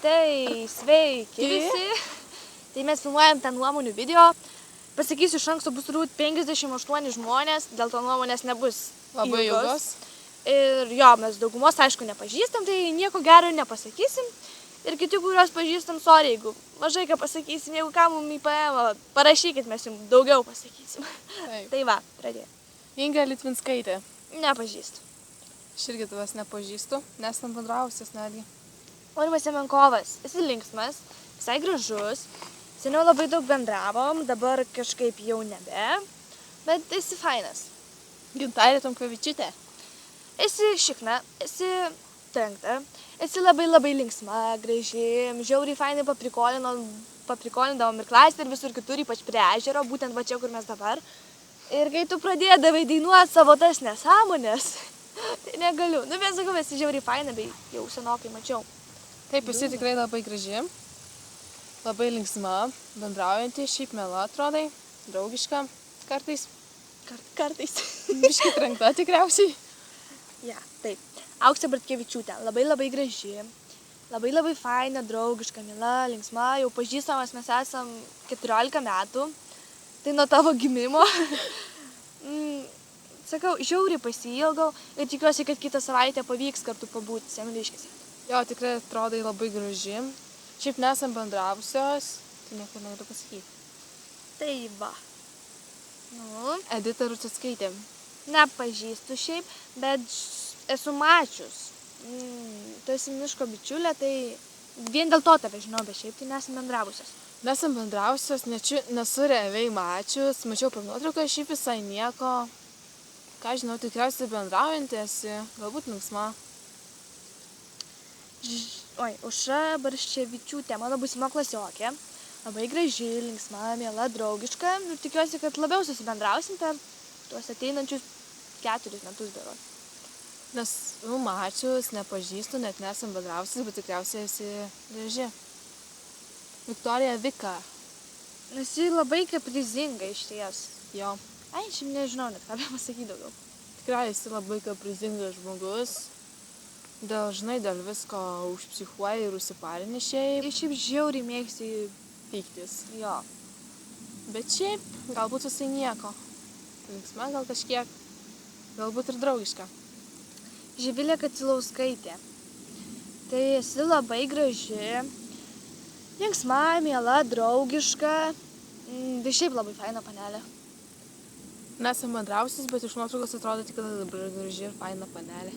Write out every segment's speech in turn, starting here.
Tai sveiki visi. Tai mes filmuojam tą nuomonių video. Pasakysiu, iš anksto bus turbūt 58 žmonės, dėl to nuomonės nebus labai ilgos. Ir jo, mes daugumos, aišku, nepažįstam, tai nieko gero nepasakysim. Ir kiti, kuriuos pažįstam, sorry, jeigu mažai ką pasakysim, jeigu ką mum įpaėmą, parašykit, mes jums daugiau pasakysim. Taip. Tai va, pradėjau. Inga Litvinskaitė. Nepažįstu. Aš irgi tavęs nepažįstu, nesam bendravusios netgi. Aurimas Semenkovas, esi linksmas, visai gražus. Seniau labai daug bendravom, dabar kažkaip jau nebe, bet esi fainas. Gintarė Tomkevičiūtė. Esi šikna, esi trenkta, esi labai linksma, graži, žiauriai fainai paprikolindavom ir klasę ir visur kitur, ypač prie ežero, būtent va čia, kur mes dabar. Ir kai tu pradėdavai dainuoti savo tas nesąmonės, tai negaliu. Nu, bet sakau, esi žiauriai faina, bei jau senokai mačiau. Taip, esi tikrai labai graži, labai linksma, bendraujanti, šiaip miela atrodai, draugiška kartais. Kartais. Biškai trenkta tikriausiai. Ja, taip. Auksė Bartkevičiūtė, labai graži, labai faina, draugiška, miela, linksma, jau pažįstamas mes esam 14 metų, tai nuo tavo gimimo. Sakau, žiauriai pasiilgau ir tikiuosi, kad kitą savaitę pavyks kartu pabūti Semeliškėse. Jo, tikrai atrodai labai graži. Šiaip nesam bendravusios, tai nieko negaliu pasakyti. Tai va. Nu, Edita Rucickaitė. nepažįstu šiaip, bet esu mačius. Tu esi miško bičiulė, tai vien dėl to tave žinau, bet šiaip tai nesam bendravusios. Nesam bendravusios, nesu realiai mačius, mačiau per nuotrauką, šiaip visai nieko. Ką žinau, tikriausiai bendraujantį esi, galbūt linksma. Aušra Barščevičiūtė, mano būsima klasiokė. Labai graži, linksma, miela, draugiška. Ir tikiuosi, kad labiau susibendrausim per tuos ateinančius 4 metus berods. Nesu mačius, nepažįstu, net nesam bendravusios, bet tikriausiai esi graži. Viktorija Vika. Esi labai kaprizinga iš ties. Jo. Ai, šiaip nežinau net ką pasakyti daugiau. Tikrai esi labai kaprizingas žmogus. Dažnai dėl visko užpsichuoji ir užsiparini šiaip. Ir šiaip žiauriai mėgsti Pyktis. jo. Bet šiaip, galbūt visai nieko. Linksma gal kažkiek, galbūt ir draugiška. Živilė Kacilauskaitė. Tai esi labai graži, linksma, miela, draugiška. Tai šiaip labai faina panelė. Nesam bendrausius, bet iš nuotraukos atrodo tik labai graži ir faina panelė.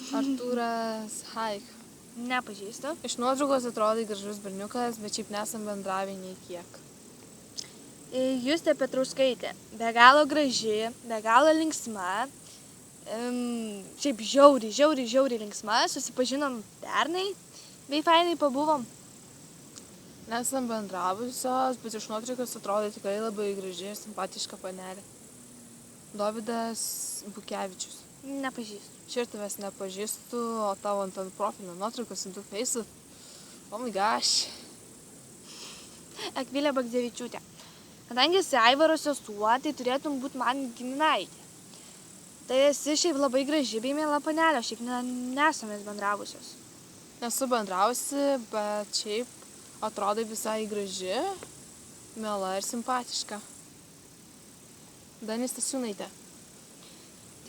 Artūras Haik. Nepažįstu. Iš nuotraukos atrodo gražus berniukas, bet šiaip nesam bendravę nei kiek. Justė Petrauskaitė. Be galo graži, be galo linksma. Šiaip žiauriai linksma. Susipažinom pernai, bei fainai pabuvom. Nesam bendravusios, bet iš nuotraukos atrodo tikrai labai graži ir simpatiška panelė. Dovydas Bukevičius. Nepažįstu. Šiaip tavęs nepažįstu, o tavo ant profilio nuotraukos ant feisų. Oh my gosh. Akvilė Bagdzevičiūtė. Kadangi esi Aivaro sesuo, tai turėtum būti man giminaitė. Tai esi šiaip labai graži bei miela panelė, šiaip nesamės bendravusios. Nesu bendrausi, bet šiaip atrodai visai graži, miela ir simpatiška. Danis Stasiūnaitė.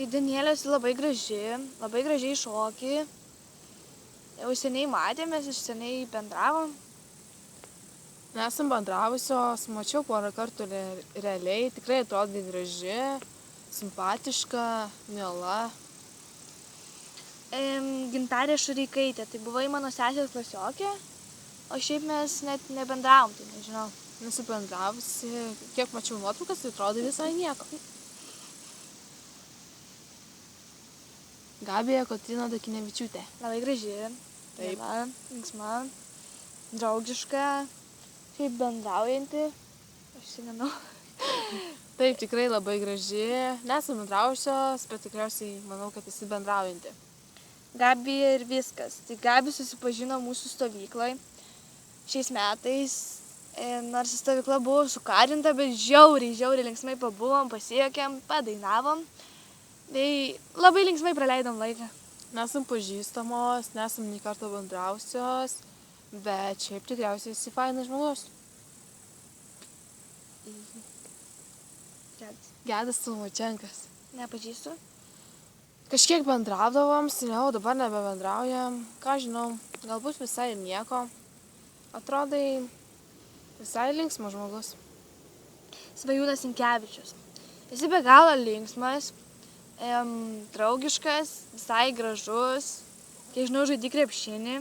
Tai Danielė esi labai gražiai šoki. Jau seniai matėmės, iš seniai bendravom. Nesam bendravusios, mačiau porą kartų realiai, tikrai atrodai graži, simpatiška, miela. Gintarė Šureikaitė, tai buvai mano sesės klasiokė, o šiaip mes net nebendravom, tai nežinau. Nesu bendravusi, kiek mačiau nuotraukas, tai atrodai visai nieko. Gabija Kotryna Dakinevičiūtė. Labai graži, Taip. miela, linksma, draugiška, šiaip bendraujanti, aš senenu. Taip, tikrai labai graži. Nesam bendravusios, bet tikriausiai manau, kad esi bendraujanti. Gabija ir viskas. Tai Gabi susipažino mūsų stovykloj šiais metais. Nors stovykla buvo sukarinta, bet žiauriai linksmai pabuvom, pasijuokėm, padainavom. Tai labai linksmai praleidom laiką. Nesam pažįstamos, nesam nei karto bendrausios, bet šiaip tikriausiai esi fainas žmogus. Gedas Salmočenkas. Nepažįstu. Kažkiek bendraudavom, seniau dabar nebebendraujam. Ką žinau, galbūt visai ir nieko. Atrodai visai linksmas žmogus. Svajūnas Sinkevičius. Esi be galo linksmas, draugiškas, visai gražus. Kiek žinau, žaidi krepšinį.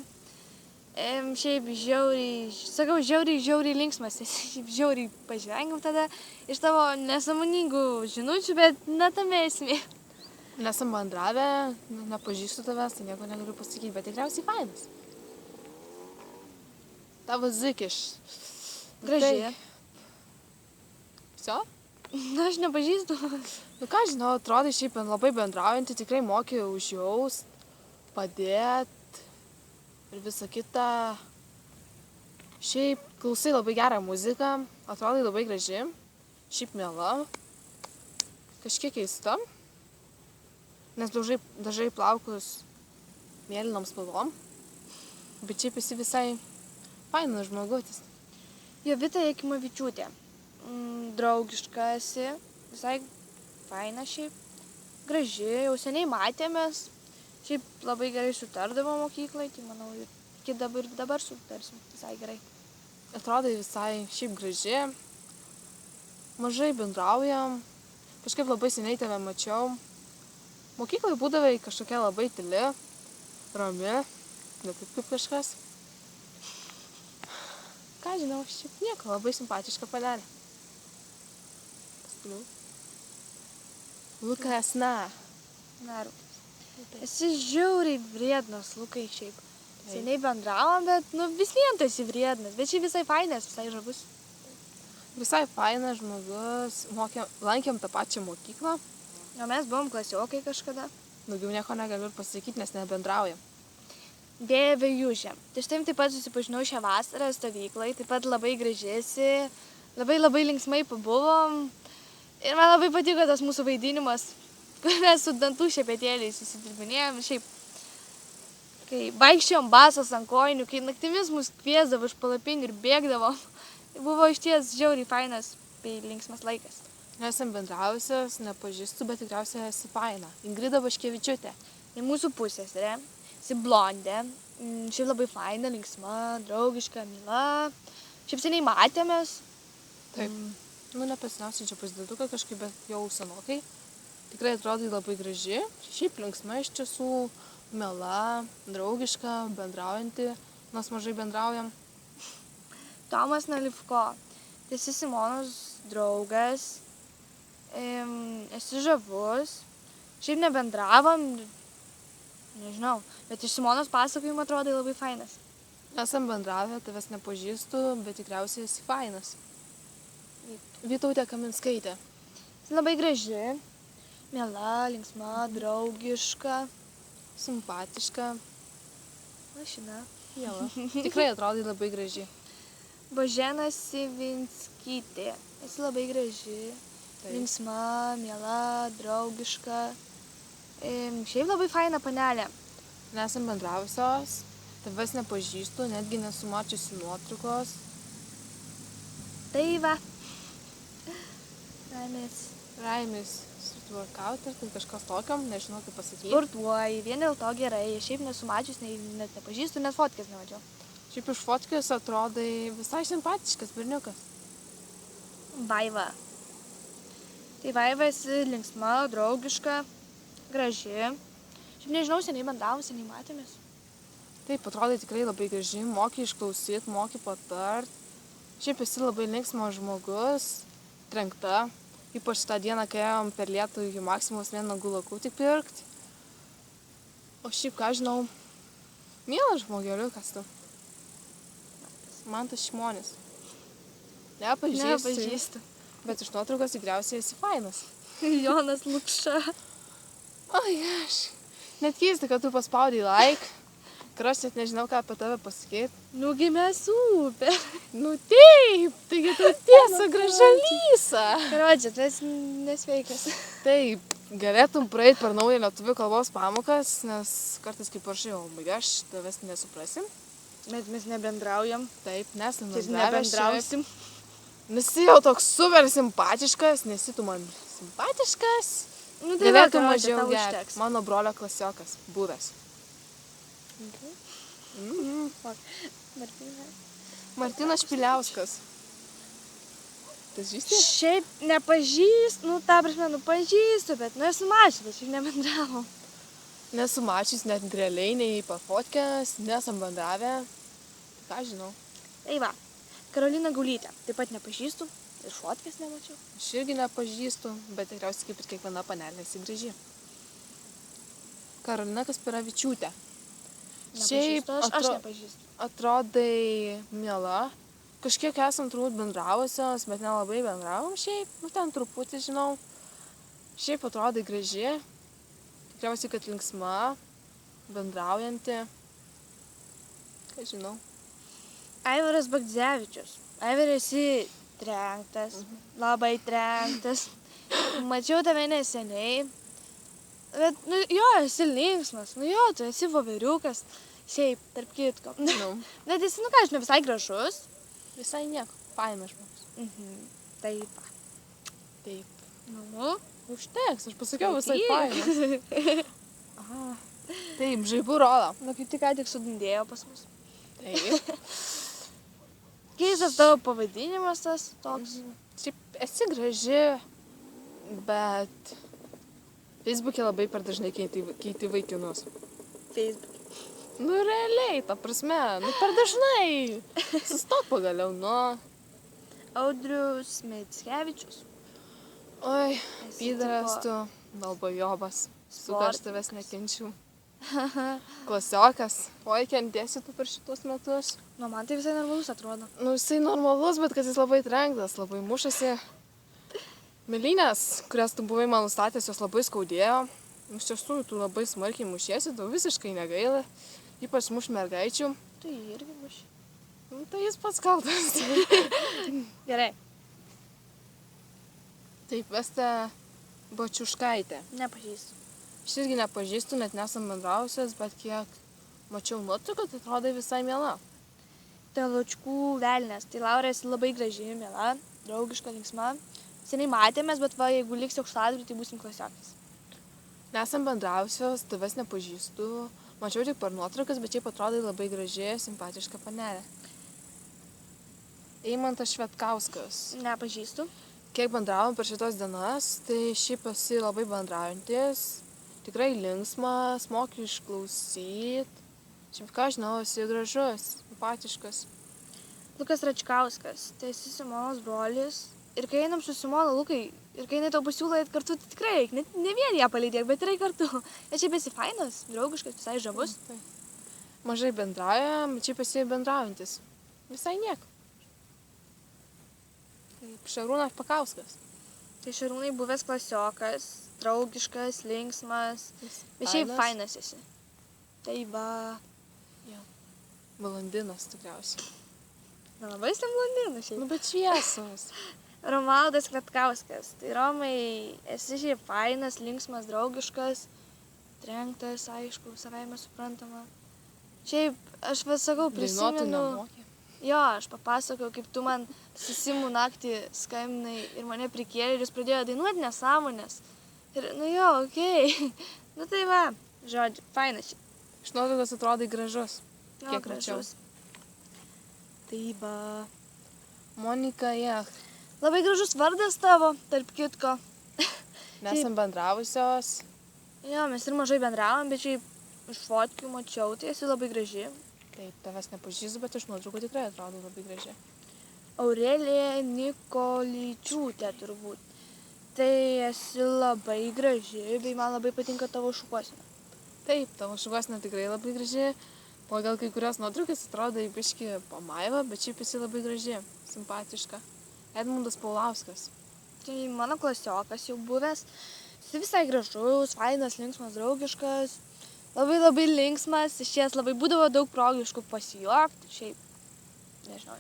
Šiaip žiauriai linksmas. Šiaip žiauriai pažvengiam tada iš tavo nesąmoningų žinučių, bet netame esmė. Nesam bendravę, nepažįstu tavęs, tai nieko negaliu pasakyti, bet tikriausiai fainas. Tavo zikiš. Gražiai. Visio? Na, aš nepažįstu. Nu ką žinau, atrodai šiaip labai bendraujantį, tikrai moki užjaust, padėt ir visa kita. Šiaip klausai labai gerą muziką, atrodai labai graži, šiaip miela, kažkiek keista, nes dažai plaukus mėlynom spalvom, bet šiaip esi visai fainas žmogutis. Jovita Jakimavičiūtė. Draugiška esi, visai faina šiaip, graži, jau seniai matėmės, šiaip labai gerai sutardavom mokyklai, tai manau ir iki dabar sutarsim, visai gerai. Atrodai visai šiaip graži, mažai bendraujam, kažkaip labai seniai tave mačiau. Mokyklai būdavai kažkokia labai tyli, rami, ne taip kaip kažkas. Ką žinau, šiaip nieko, labai simpatiška panelė. Lukas, na. Esi žiauriai vriednas, Lukai, šiaip. Seniai bendravom, bet vis vien tu esi vriednas, bet šiaip visai fainas, visai žavus. Visai fainas žmogus, lankėm tą pačią mokyklą. O mes buvom klasiokai kažkada. Daugiau nieko negaliu ir pasakyti, nes nebendraujam. Dėvė Jūžė. Tai štai taip pat susipažinau šią vasarą stovyklai, taip pat labai gražėsi, labai linksmai pabuvom. Ir man labai patiko tas mūsų vaidinimas, kur mes su dantų šepetėliais susidirbinėjom. Šiaip, kai vaikščiojom basas ant kojinių, kai naktimis mus kviesdavo iš palapinių ir bėgdavom, tai buvo išties žiauriai fainas bei linksmas laikas. Nesam bendrausios, nepažįstu, bet tikriausiai esi faina. Ingrida Vaškevičiūtė. Tai mūsų pusseserė, esi blondė, šiaip labai faina, linksma, draugiška, mila. Šiaip seniai matėmės. Taip. Nepasiniausiai čia pasideduką kažkaip, bet jau senokai. Tikrai atrodai labai graži, šiaip linksma iš tiesų, miela, draugiška, bendraujanti, nors mažai bendraujam. Tomas Nalivko. Tai esi Simonos draugas, esi žavus, šiaip nebendravom, nežinau, bet iš Simonos pasakojimo atrodai labai fainas. Esam bendravę, tavęs nepažįstu, bet tikriausiai esi fainas. Vytautė Kaminskaitė. Esi labai graži, miela, linksma, draugiška, simpatiška. Mašina. Miela. Tikrai atrodai labai graži. Božena Sivinskytė. Esi labai graži, linksma, miela, draugiška. Šiaip labai faina panelė. Nesam bendravusios, tavęs nepažįstu, netgi nesu mačiusi nuotraukos. Tai va. Raimės. Workout ar tai kažkas tokio, nežinau kaip pasakyti. Sportuoji, vien dėl to gerai. Šiaip nesu mačius, net nepažįstu, net fotkės nemačiau. Šiaip iš fotkės atrodai visai simpatiškas berniukas. Vaiva. Tai Vaiva esi linksma, draugiška, graži. Šiaip nežinau, seniai bendravom, seniai matėmės. Taip, atrodai tikrai labai graži, moki išklausyti, moki patart. Šiaip esi labai linksmas žmogus, trenkta. Ypač tą dieną, kai ėjom per lietų iki Maksimos vien nagų lakų tik pirkti. O šiaip, ką žinau, mielas žmogeliukas tu. Mantas Šimonis. Nepažįstu. Bet iš nuotraukos tikriausiai esi fainas. Jonas Lukša. Oi, aš. Net keista, kad tu paspaudai like. Tikrai aš net nežinau, ką apie tave pasakyti. Nu, gimė super. Nu taip, taigi tu tiesa gražalysa. Karodžiu, tu esi nesveikas. Taip, galėtum praeiti per naują lietuvių kalbos pamokas, nes kartais kaip aš jau, aš tavęs nesuprasim. Bet mes nebendraujam. Taip, nesam Čia bendravę šiaip. nebendrausim. Nesi jau toks super simpatiškas, nesi tu man simpatiškas. Nu, tai Galėtum va, mažiau tau gerti. užteks. Mano brolio klasiokas, buvęs. Martyna. Martynas Špiliauskas. Tai žįsti? Šiaip nepažįstu, nu, ta prasme, nu, pažįstu, bet, nu, esu mačius, šiaip nebendravom. Nesu mačius net realiai, nei pafotkės, nesam bendravę. Ką žinau. Tai va, Karolina Gaulytė, taip pat nepažįstu ir fotkės nemačiau. Aš irgi nepažįstu, bet tikriausiai kaip ir kiekviena panelė esi graži. Karolina Kasperavičiūtė. Šiaip Nepažįstu, aš nepažįstu. atrodai miela. Kažkiek esam turbūt bendravusios, bet nelabai bendravom šiaip. Nu, ten truputį žinau. Šiaip atrodai graži. Tikriausiai, kad linksma, bendraujanti. Ką žinau. Aivaras Bagdzevičius. Aivaras esi trenktas, labai trenktas. Mačiau tave neseniai. Bet, nu, jo, esi linksmas. Nu, jo, tu esi voveriukas. Šiaip, tarp kitko. Nu, Bet esi, nu ką, žinai, visai gražus. visai nieko. Fainas žmogus. Taip. va. Taip. Nu, Užteks, aš pasakiau visai Klausyk. fainas. Aha. Taip, žaibų rodo. nu, kaip tik ką tik sudundėjo pas mus. Taip. Keistas tavo pavadinimas tas toks. Šiaip esi graži, bet Facebook'e labai per dažnai keiti vaikinus. Facebook. Nu, realiai, ta prasme, nu per dažnai. Sustok pagaliau, nu. Audrius Mickevičius. Oi, Esi pydaras tipo tu, dalbajobas. Su ką aš tavęs nekenčiu. Nu, Klasiokas. Oi, kentėsi tu per šitus metus. man tai visai normalus atrodo. Nu, jisai normalus, bet kad jis labai trenktas, labai mušasi. Mėlynės, kurias tu buvai man nustatęs, jos labai skaudėjo. Iš tiesų, tu labai smarkiai mušiesi, tau visiškai negaila. Ypač muš mergaičių. Tu jį irgi muši. Nu, tai jis pats kaltas. Gerai, Taip, Vesta Bačiuškaitė. nepažįstu. Aš irgi nepažįstu, net nesam bendrausios, bet kiek mačiau nuotrauką, tai atrodai visai miela. Teločkų velnės. Tai Laura esi labai graži, miela, draugiška, linksma. Seniai matėmės, bet va, jeigu liksi aukštadurį, tai būsim klasiokas. Nesam bendrausios, tavęs nepažįstu. Mačiau tik per nuotraukas, bet šiaip atrodai labai graži, simpatiška panelė. Eimantas Švetkauskas. Nepažįstu. Kiek bendravom per šitos dienas, tai šiaip esi labai bendraujantis, tikrai linksmas, moki išklausyt. Šiaip ką žinau, esi gražus, simpatiškas. Lukas Račkauskas. Tai esi Simonos brolis. Ir kai einam su Simona, Lukai, ir kai jinai tau pasiūlo eit kartu, tai tikrai eik. Ne vien ją palydėk, bet ir eik kartu. Ir šiaip esi fainas, draugiškas, visai žavus. Tai. Mažai bendraujam, bet šiaip esi bendraujantis. Visai nieko. Šarūnas Pakauskas. Tai Šarūnai buvęs klasiokas, draugiškas, linksmas. Bet šiaip fainas esi. Tai va. Valandinas tikriausiai. Nelabai esi blondinas šiaip. Nu, bet šviesus. Romualdas Kvetkauskas. Tai Romai, esi šiaip fainas, linksmas, draugiškas, trenktas, aišku, savaime suprantama. Šiaip, aš vas sakau, Dainuotų prisimenu. nemokė. Jo, aš papasakau, kaip tu man susimų naktį skambinai ir mane prikėlė ir jis pradėjo dainuoti nesąmonės. Ir, nu jo, okei. Nu tai va, žodžiu, fainas šiaip. Iš nuotraukos atrodai gražus. Jo, Kiek mačiau. gražus. Tai va. Monika Jech. Labai gražus vardas tavo, tarp kitko. Nesam bendravusios. Jo, mes ir mažai bendravom, bet šiaip iš fotkių mačiau, tai esi labai graži. Taip, tavęs nepažįstu, bet iš nuotraukų tikrai atrodo labai gražiai. Aurelija Nikolyčiūtė turbūt. Tai esi labai graži, bei man labai patinka tavo šukuosena. Taip, tavo šukuosena tikrai labai graži. Pagal kai kurios nuotraukas atrodo į biškį pamaiva, bet šiaip esi labai graži, simpatiška. Edmundas Paulauskas. Tai mano klasiokas jau buvęs. Jis visai gražus, fainas, linksmas, draugiškas. labai linksmas, išėjęs labai būdavo daug progiškų pasijuokti, šiaip, nežinau.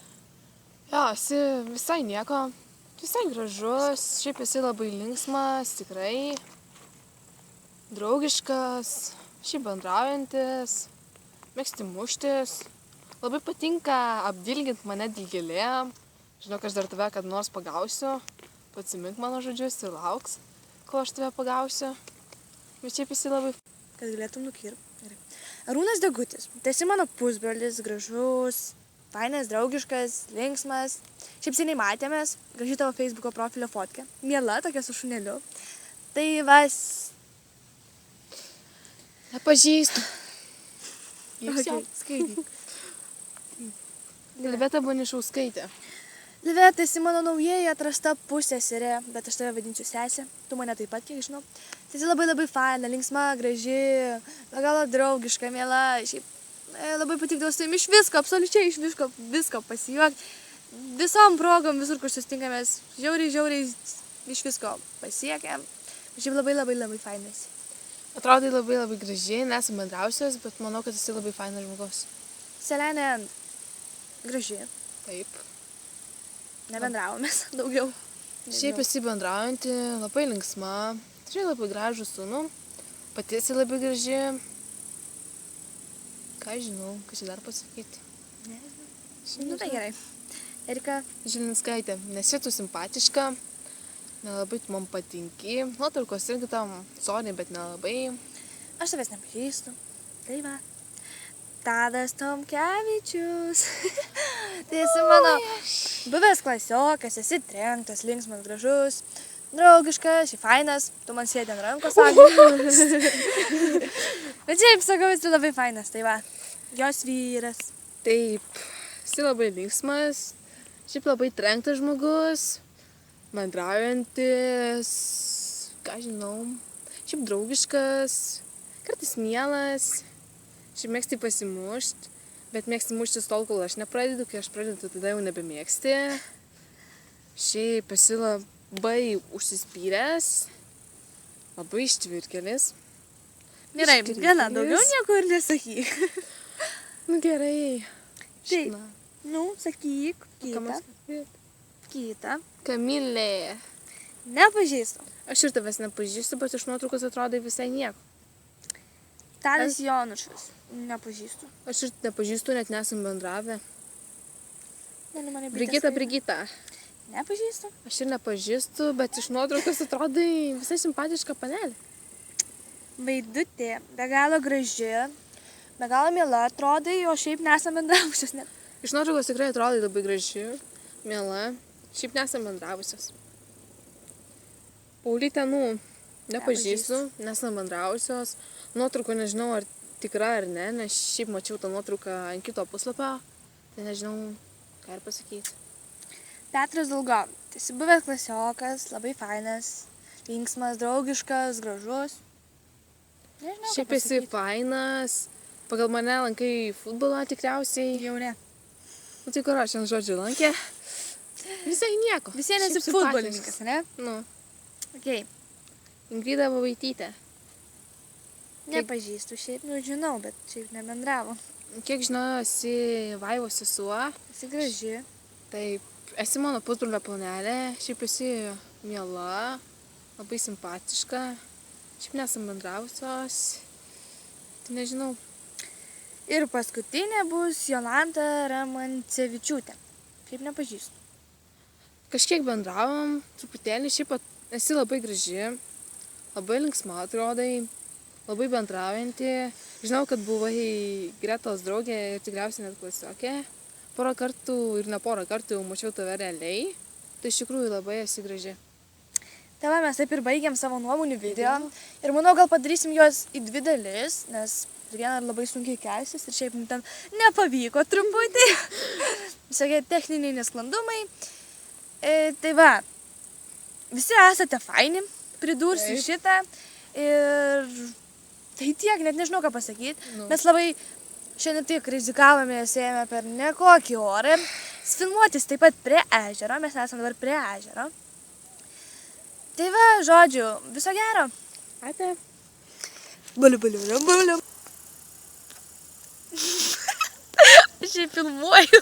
Jo, esi visai nieko, visai gražus, šiaip esi labai linksmas, tikrai, draugiškas, šiaip bendraujantis, mėgsti muštis, labai patinka apdilginti mane dilgėlėm, žinau, kad aš dar tave kad nors pagausiu, atsimink mano žodžius ir lauks, kol aš tave pagausiu, bet šiaip esi labai... Kad galėtum nukirpti. Arūnas Degutis, tai esi mano pusbrolis, gražus, fainas, draugiškas, linksmas. Šiaip seniai matėmės, graži tavo Facebooko profilio fotkė. Miela, tokia su šuneliu. Tai vas... Nepažįstu. Okay. Skaityk. Liveta Banišauskaitė. Liveta, esi mano naujai atrasta pusseserė, bet aš tave vadinsiu sesė. Tu mane taip pat, kiek žinau. Tai esi labai faina, linksma, graži, be galo draugiška, miela. Šiaip labai patikdavo su tavimi iš visko, absoliučiai iš visko pasijuokti. Visom progom, visur, kur sustinkamės, žiauriai iš visko pasiekėm. Šiaip labai fainas. Atrodai labai gražiai, nesam bendrausios, bet manau, kad esi labai fainas žmogus. Selenė graži. Taip. Nebendravomės daugiau. Šiaip esi bendraujanti, labai linksma, turi labai gražų sūnų, pati esi labai graži. Ką žinau, ką čia dar pasakyti? Nu tai gerai. Erika Žilinskaitė, nesi tu simpatiška, nelabai tu man patinki, nuotraukos irgi tam soniai, bet nelabai. Aš tavęs nepažįstu. Tai va. Tadas Tomkevičius. Tai esi mano buvęs klasiokas, esi trenktas, linksmas, gražus, draugiškas, fainas, tu man sėdi ant rankos, sakė. Bet šiaip sakau, esi labai fainas, tai va, jos vyras. Taip, esi labai linksmas, šiaip labai trenktas žmogus, bendraujantis, ką žinau, šiaip draugiškas, kartais mielas. Šiaip mėgsti pasimušti, bet mėgsti muštis tol, kol aš nepradedu, kai aš pradedu, tada jau nebemėgsti. Šiaip esi labai užsispyręs, labai ištvirkelis. Gerai, viena, daugiau nieko ir nesakyk. Nu gerai. Taip. Nu, sakyk, Kitą. Kita. Kamilė. Nepažįstu. Aš ir tavęs nepažįstu, bet iš nuotraukos atrodai visai nieko. Tadas Jonušas. Nepažįstu. Aš ir nepažįstu, net nesam bendravę. Brigita. Nepažįstu. Aš ir nepažįstu, bet iš nuotraukos atrodai visai simpatiška panelė. Vaidutė, be galo graži, be galo miela atrodai, o šiaip nesam bendravusios net. Iš nuotraukos tikrai atrodai labai graži, miela, šiaip nesam bendravusios. Paulytė, nepažįstu, nesam bendravusios. Nuotrauko nežinau, ar tikra ar ne, nes šiaip mačiau tą nuotrauką ant kito puslapio, tai nežinau, ką ir pasakyti. Petras Dalgo, tai esi buvęs klasiokas, labai fainas, linksmas, draugiškas, gražus. Nežinau, šiaip esi fainas, pagal mane lankai futbolą tikriausiai. Jau ne. Nu tai kur aš ant žodžių lankė? Visai nieko. Visiems esi futbolininkas, ne? Nu. Okay. Ingrida Vavaitytė. Nepažįstu šiaip, žinau, bet šiaip nebendravo. Kiek žinau, esi Vaivos sesuo. Esi graži. Taip, esi mano pusbrolio panelė, šiaip esi miela, labai simpatiška. Šiaip nesam bendravusios. Tai nežinau. Ir paskutinė bus Jolanta Ramancevičiūtė. Šiaip nepažįstu. Kažkiek bendravom, truputėlį, šiaip esi labai graži, labai linksma atrodai. Labai bendraujanti. Žinau, kad buvai Gretos draugė ir tikriausiai net klasiokė. Porą kartų ir ne porą kartų jau mačiau tave realiai. Tai iš tikrųjų labai esi graži. Tai va, mes taip ir baigiam savo nuomonių video. Ir manau, gal padarysim juos į 2 dalis, nes viena labai sunkiai kelsis ir šiaip mums ten nepavyko trumputi. Visokie techniniai nesklandumai. Tai va, visi esate faini, pridursiu šitą. Ir tai tiek, net nežinau ką pasakyti. Mes labai šiandien tik rizikavome, ėjome per nekokį orą. Filmuotis taip pat prie ežero, mes esame dabar prie ežero. Tai va, žodžiu, viso gero. Ate. Baliu. čia filmuoju.